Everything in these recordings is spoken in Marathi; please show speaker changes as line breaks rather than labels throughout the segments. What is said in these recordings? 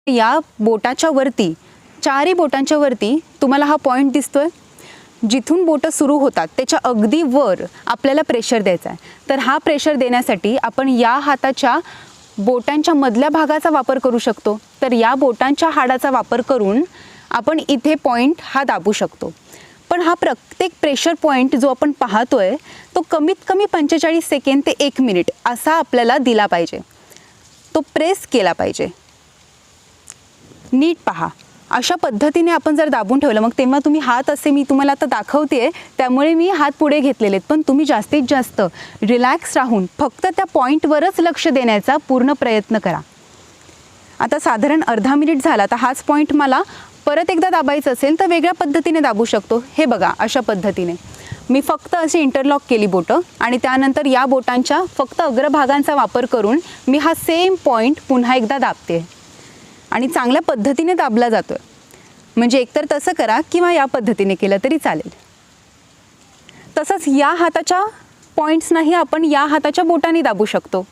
या बोटाच्या वरती, चारही बोटांच्या वरती तुम्हाला हा पॉईंट दिसतोय. जिथून बोटं सुरू होतात त्याच्या अगदी वर आपल्याला प्रेशर द्यायचा आहे. तर हा प्रेशर देण्यासाठी आपण या हाताच्या बोटांच्या मधल्या भागाचा वापर करू शकतो. तर या बोटांच्या हाडाचा वापर करून आपण इथे पॉईंट हा दाबू शकतो. पण हा प्रत्येक प्रेशर पॉईंट जो आपण पाहतोय तो कमीत कमी 45 सेकंद ते 1 मिनिट असा आपल्याला दिला पाहिजे. तो प्रेस केला पाहिजे. नीट पहा, अशा पद्धतीने आपण जर दाबून ठेवलं, मग तेव्हा तुम्ही हात असे मी तुम्हाला आता दाखवते त्यामुळे मी हात पुढे घेतलेले आहेत, पण तुम्ही जास्तीत जास्त रिलॅक्स राहून फक्त त्या पॉईंटवरच लक्ष देण्याचा पूर्ण प्रयत्न करा. आता साधारण अर्धा मिनिट झाला. तर हाच पॉईंट मला परत एकदा दाबायचं असेल तर वेगळ्या पद्धतीने दाबू शकतो. हे बघा, अशा पद्धतीने मी फक्त अशी इंटरलॉक केली बोटं आणि त्यानंतर या बोटांच्या फक्त अग्रभागांचा वापर करून मी हा सेम पॉईंट पुन्हा एकदा दाबते आणि चांगल्या पद्धतीने दाबला जातोय. म्हणजे एकतर तसं करा किंवा या पद्धतीने केलं तरी चालेल. तसंच या हाताच्या पॉईंट्सनाही आपण या हाताच्या बोटाने दाबू शकतो.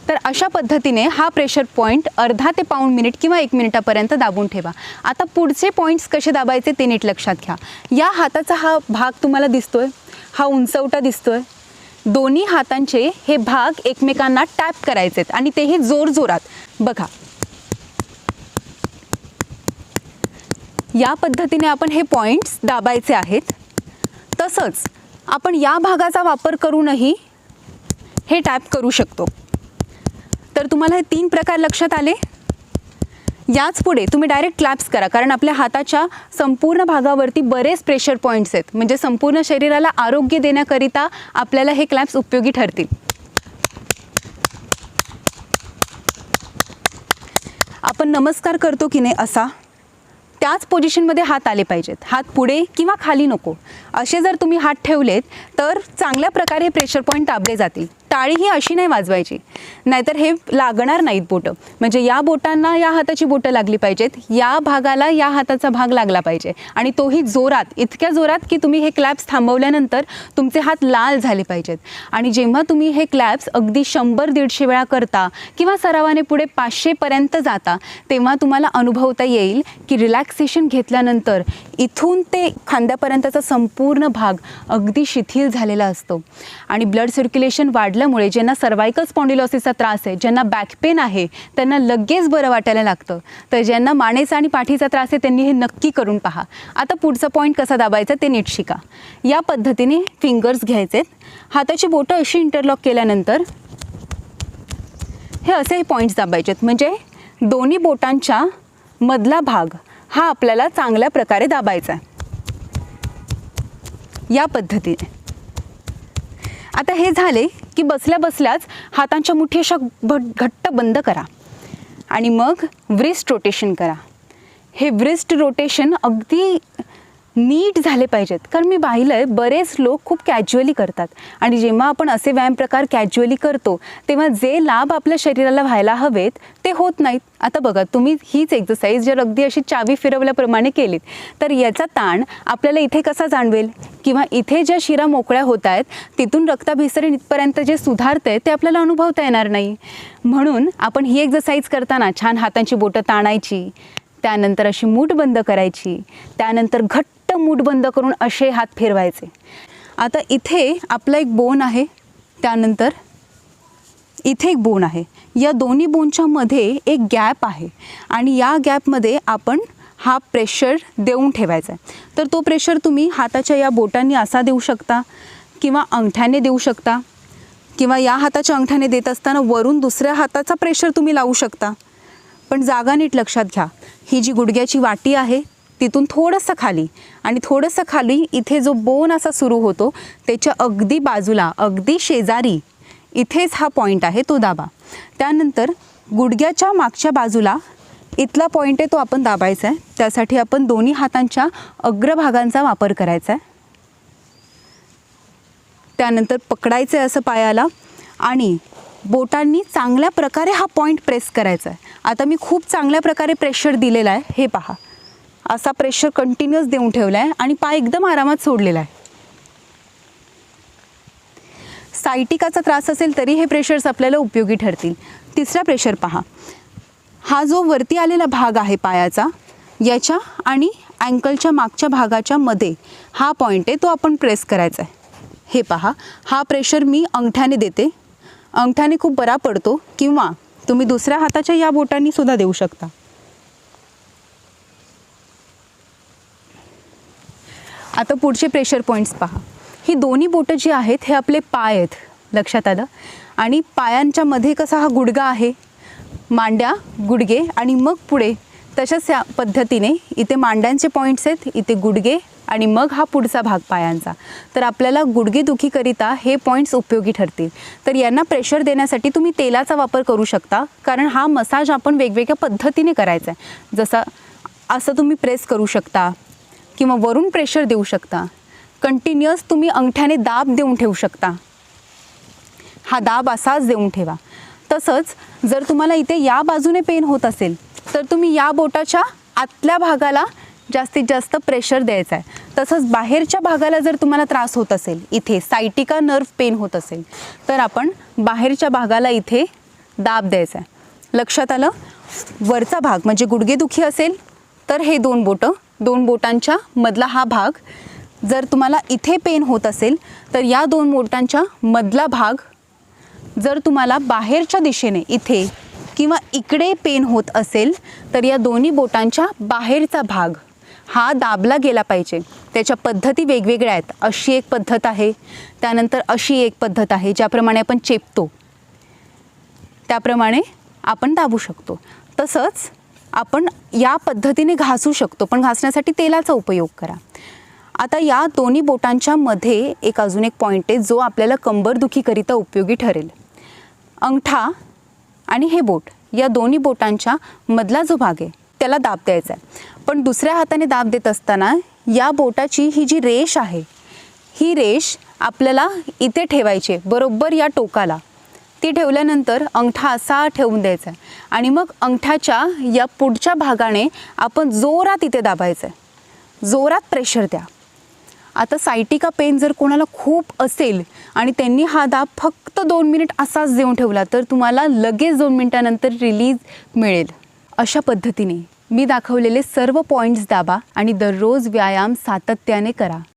तर अशा पद्धतीने हा प्रेशर पॉईंट अर्धा ते पाऊण मिनिट किंवा 1 मिनिटापर्यंत दाबून ठेवा. आता पुढचे पॉईंट्स कसे दाबायचे ते नीट लक्षात घ्या. या हाताचा हा भाग तुम्हाला दिसतोय, हा उंचवटा दिसतोय. दोन्ही हातांचे हे भाग एकमेकांना टॅप करायचेत आणि तेही जोरजोरात. बघा, या पद्धतीने आपण हे पॉईंट्स दाबायचे आहेत. तसंच आपण या भागाचा वापर करूनही हे टॅप करू शकतो. तर तुम्हाला हे 3 प्रकार लक्षात आले. याच पुढे तुम्ही डायरेक्ट क्लॅप्स करा, कारण आपल्या हाताच्या संपूर्ण भागावरती बरेच प्रेशर पॉईंट्स आहेत. म्हणजे संपूर्ण शरीराला आरोग्य देण्याकरिता आपल्याला हे क्लॅप्स उपयोगी ठरतील. आपण नमस्कार करतो की नाही असा, त्याच पोझिशनमध्ये हात आले पाहिजेत. हात पुढे किंवा खाली नको. असे जर तुम्ही हात ठेवलेत तर चांगल्या प्रकारे हे प्रेशर पॉईंट दाबले जातील. टाळी ही अशी नाही वाजवायची, नाहीतर हे लागणार नाहीत बोटं. म्हणजे या बोटांना या हाताची बोटं लागली पाहिजेत, या भागाला या हाताचा भाग लागला पाहिजे आणि तोही जोरात, इतक्या जोरात की तुम्ही हे क्लॅप्स थांबवल्यानंतर तुमचे हात लाल झाले पाहिजेत. आणि जेव्हा तुम्ही हे क्लॅप्स अगदी 100-150 वेळा करता किंवा सरावाने पुढे 500 पर्यंत जाता, तेव्हा तुम्हाला अनुभवता येईल की रिलॅक्सेशन घेतल्यानंतर इथून ते खांद्यापर्यंतचा संपूर्ण भाग अगदी शिथिल झालेला असतो. आणि ब्लड सर्क्युलेशन वाढल्यामुळे ज्यांना सर्वायकल स्पॉन्डिलोसिसचा त्रास आहे, ज्यांना बॅक पेन आहे, त्यांना लगेच बरं वाटायला लागतं. तर ज्यांना मानेचा आणि पाठीचा त्रास आहे त्यांनी हे नक्की करून पहा. आता पुढचा पॉईंट कसा दाबायचा ते नीट शिका. या पद्धतीने फिंगर्स घ्यायचेत. हाताची बोटं अशी इंटरलॉक केल्यानंतर हे असे पॉईंट्स दाबायचेत. म्हणजे दोन्ही बोटांच्या मधला भाग हा आपल्याला चांगल्या प्रकारे दाबायचा आहे. या पद्धतीने. आता हे झाले की बसल्या बसल्याच हातांच्या मुठी अशा घट्ट बंद करा आणि मग व्रिस्ट रोटेशन करा. हे व्रिस्ट रोटेशन अगदी नीट झाले पाहिजेत, कारण मी पाहिलं आहे बरेच लोक खूप कॅज्युअली करतात आणि जेव्हा आपण असे व्यायाम प्रकार कॅज्युअली करतो तेव्हा जे लाभ आपल्या शरीराला व्हायला हवेत ते होत नाहीत. आता बघा, तुम्ही हीच एक्सरसाइज जर अगदी अशी चावी फिरवल्याप्रमाणे केलीत तर याचा ताण आपल्याला इथे कसा जाणवेल, किंवा इथे ज्या शिरा मोकळ्या होत आहेत तिथून रक्ताभिसरण इथपर्यंत जे सुधारतंय ते आपल्याला अनुभवता येणार नाही. म्हणून आपण ही एक्सरसाइज करताना छान हातांची बोटं ताणायची, त्यानंतर अशी मूठ बंद करायची, त्यानंतर घट्ट मूठ बंद करून असे हात फिरवायचे. आता इथे आपला एक बोन आहे, त्यानंतर इथे एक बोन आहे. या दोन्ही बोनच्या मध्ये एक गॅप आहे आणि या गॅपमध्ये आपण हा प्रेशर देऊन ठेवायचा आहे. तर तो प्रेशर तुम्ही हाताच्या या बोटांनी असा देऊ शकता किंवा अंगठ्याने देऊ शकता, किंवा या हाताच्या अंगठ्याने देत असताना वरून दुसऱ्या हाताचा प्रेशर तुम्ही लावू शकता. पण जागा नीट लक्षात घ्या. ही जी गुडघ्याची वाटी आहे तिथून थोडंसं खाली आणि थोडंसं खाली इथे जो बोन असा सुरू होतो त्याच्या अगदी बाजूला, अगदी शेजारी इथेच हा पॉईंट आहे, तो दाबा. त्यानंतर गुडघ्याच्या मागच्या बाजूला इथला पॉईंट आहे तो आपण दाबायचा आहे. त्यासाठी आपण दोन्ही हातांच्या अग्रभागांचा वापर करायचा आहे. त्यानंतर पकडायचं आहे असं पायाला आणि बोटांनी चांगल्या प्रकारे हा पॉईंट प्रेस करायचा आहे. आता मी खूप चांगल्या प्रकारे प्रेशर दिलेला आहे, हे पहा. असा प्रेशर कंटिन्युअस देऊन ठेवला आहे आणि पाय एकदम आरामात सोडलेला आहे. सायटिकाचा त्रास असेल तरी हे प्रेशर्स आपल्याला उपयोगी ठरतील. तिसरा प्रेशर पहा. हा जो वरती आलेला भाग आहे पायाचा, याच्या आणि अँकलच्या मागच्या भागाच्या मध्ये हा पॉईंट आहे, तो आपण प्रेस करायचा आहे. हे पहा, हा प्रेशर मी अंगठ्याने देते. अंगठ्याने खूप बरा पडतो, किंवा तुम्ही दुसऱ्या हाताच्या या बोटांनी सुद्धा देऊ शकता. आता पुढचे प्रेशर पॉईंट्स पहा. ही दोन्ही बोटं जी आहेत हे आपले पाय आहेत, लक्षात आलं. आणि पायांच्या मध्ये कसा हा गुडगा आहे, मांड्या, गुडगे आणि मग पुढे तशाच या पद्धतीने इथे मांड्यांचे पॉईंट्स आहेत, इथे गुडगे आणि मग हा पुढचा भाग पायांचा. तर आपल्याला गुडघेदुखीकरिता हे पॉईंट्स उपयोगी ठरतील. तर यांना प्रेशर देण्यासाठी तुम्ही तेलाचा वापर करू शकता, कारण हा मसाज आपण वेगवेगळ्या पद्धतीने करायचा आहे. जसा असं तुम्ही प्रेस करू शकता, किंवा वरून प्रेशर देऊ शकता. कंटिन्युअस तुम्ही अंगठ्याने दाब देऊन ठेवू शकता. हा दाब असाच देऊन ठेवा. तसंच जर तुम्हाला इथे या बाजूने पेन होत असेल तर तुम्ही या बोटाच्या आतल्या भागाला जास्तीत जास्त प्रेशर द्यायचं आहे. तसंच बाहेरच्या भागाला जर तुम्हाला त्रास होत असेल, इथे सायटिका नर्व पेन होत असेल, तर आपण बाहेरच्या भागाला इथे दाब द्यायचा आहे. लक्षात आलं. वरचा भाग म्हणजे गुडघेदुखी असेल तर हे दोन बोटांच्या मधला हा भाग. जर तुम्हाला इथे पेन होत असेल तर या दोन बोटांच्या मधला भाग. जर तुम्हाला बाहेरच्या दिशेने इथे किंवा इकडे पेन होत असेल तर या दोन्ही बोटांच्या बाहेरचा भाग हा दाबला गेला पाहिजे. त्याच्या पद्धती वेगवेगळ्या आहेत. अशी एक पद्धत आहे, त्यानंतर अशी एक पद्धत आहे, ज्याप्रमाणे आपण चेपतो त्याप्रमाणे आपण दाबू शकतो. तसंच आपण या पद्धतीने घासू शकतो, पण घासण्यासाठी तेलाचा उपयोग करा. आता या दोन्ही बोटांच्या मध्ये अजून एक पॉईंट आहे जो आपल्याला कंबरदुखीकरिता उपयोगी ठरेल. अंगठा आणि हे बोट, या दोन्ही बोटांच्या मधला जो भाग आहे त्याला दाब द्यायचा आहे. पण दुसऱ्या हाताने दाब देत असताना या बोटाची ही जी रेष आहे, ही रेष आपल्याला इथे ठेवायची आहे, बरोबर या टोकाला. ती ठेवल्यानंतर अंगठा असा ठेवून द्यायचा आहे आणि मग अंगठ्याच्या या पुढच्या भागाने आपण जोरात इथे दाबायचं आहे. जोरात प्रेशर द्या. आता सायटिका पेन जर कोणाला खूप असेल आणि त्यांनी हा दाब फक्त 2 मिनिट असाच देऊन ठेवला तर तुम्हाला लगेच 2 मिनिटानंतर रिलीज मिळेल. अशा पद्धतीने मी दाखवलेले सर्व पॉईंट्स दाबा आणि दररोज व्यायाम सातत्याने करा.